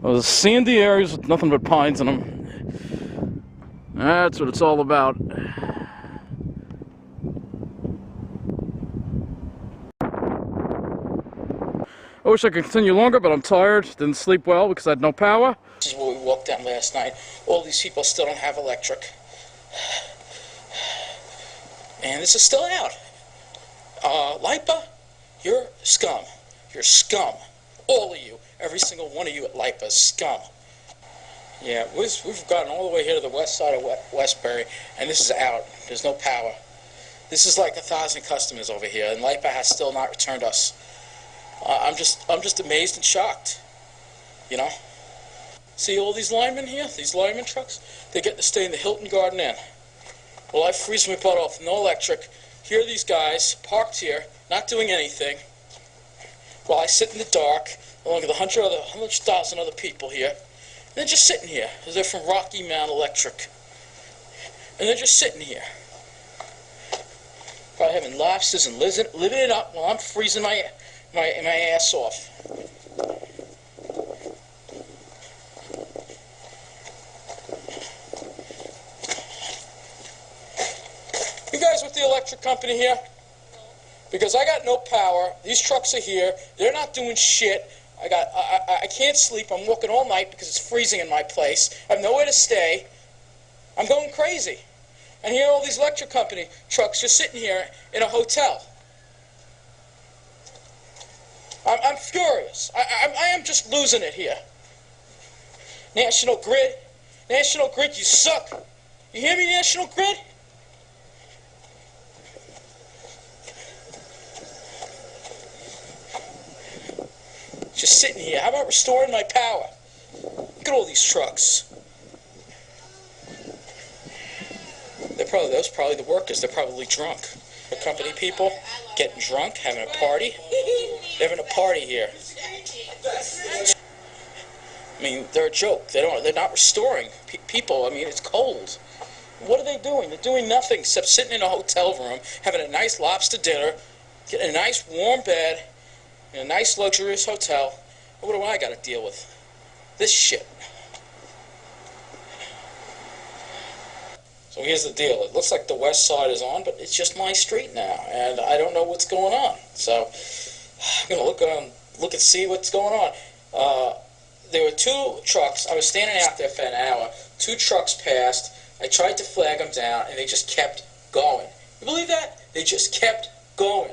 Those sandy areas with nothing but pines in them. That's what it's all about. I wish I could continue longer, but I'm tired. Didn't sleep well because I had no power. This is where we walked down last night. All these people still don't have electric. And this is still out. LIPA, you're scum. You're scum. All of you. Every single one of you at LIPA is scum. Yeah, we've gotten all the way here to the west side of Westbury, and this is out. There's no power. This is like 1,000 customers over here, and LIPA has still not returned us. I'm just amazed and shocked. You know? See all these linemen here? These lineman trucks? They're getting to stay in the Hilton Garden Inn. Well, I freeze my butt off. No electric. Here are these guys parked here, not doing anything, while I sit in the dark along with 100,000 other people here. And they're just sitting here. They're from Rocky Mount Electric. And they're just sitting here. Probably having lobsters and living it up while I'm freezing my ass off. You guys with the electric company here? Because I got no power. These trucks are here. They're not doing shit. I can't sleep. I'm walking all night because it's freezing in my place. I have nowhere to stay. I'm going crazy. And here are all these electric company trucks just sitting here in a hotel. I'm furious. I am just losing it here. National Grid. National Grid, you suck. You hear me, National Grid? here. How about restoring my power? Look at all these trucks. Those are probably the workers. They're probably drunk. The company people getting drunk, having a party. They're having a party here. I mean, they're a joke. They're not restoring people. I mean, it's cold. What are they doing? They're doing nothing except sitting in a hotel room, having a nice lobster dinner, getting a nice warm bed, in a nice luxurious hotel. What do I got to deal with? This shit. So here's the deal. It looks like the west side is on, but it's just my street now, and I don't know what's going on. So I'm going to look and see what's going on. There were 2 trucks. I was standing out there for an hour. 2 trucks passed. I tried to flag them down, and they just kept going. You believe that? They just kept going.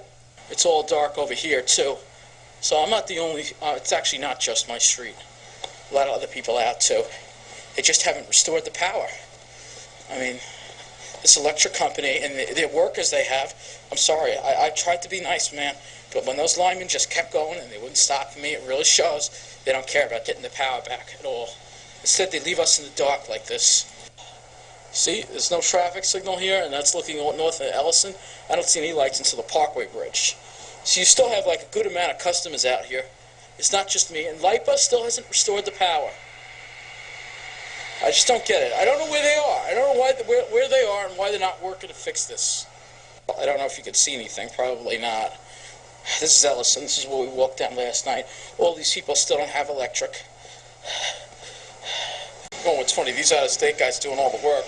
It's all dark over here, too. So I'm not the only... it's actually not just my street. A lot of other people out, too. They just haven't restored the power. I mean, this electric company and the workers they have, I'm sorry, I tried to be nice, man, but when those linemen just kept going and they wouldn't stop for me, it really shows they don't care about getting the power back at all. Instead, they leave us in the dark like this. See, there's no traffic signal here, and that's looking north at Ellison. I don't see any lights until the Parkway Bridge. So you still have like a good amount of customers out here. It's not just me, and LIPA still hasn't restored the power. I just don't get it. I don't know where they are. I don't know where they are and why they're not working to fix this. I don't know if you could see anything. Probably not. This is Ellison. This is where we walked down last night. All these people still don't have electric. Oh, it's funny. These out-of-state guys doing all the work.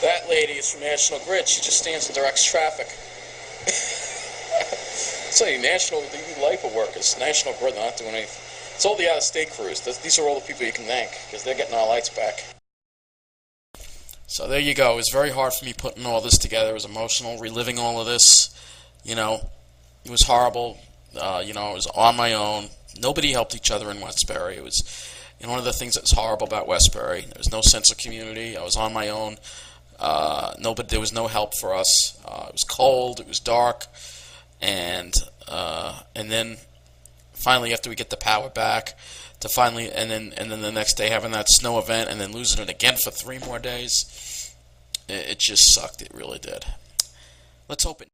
That lady is from National Grid. She just stands and directs traffic. It's like the LIPA workers. National Grid, they're not doing anything. It's all the out-of-state crews. These are all the people you can thank, because they're getting our lights back. So there you go. It was very hard for me putting all this together. It was emotional, reliving all of this. You know, it was horrible. You know, it was on my own. Nobody helped each other in Westbury. It was, you know, one of the things that was horrible about Westbury. There was no sense of community. I was on my own. There was no help for us. It was cold. It was dark, and then finally, after we get the power back, and then the next day having that snow event, and then losing it again for 3 more days, it just sucked. It really did. Let's hope it.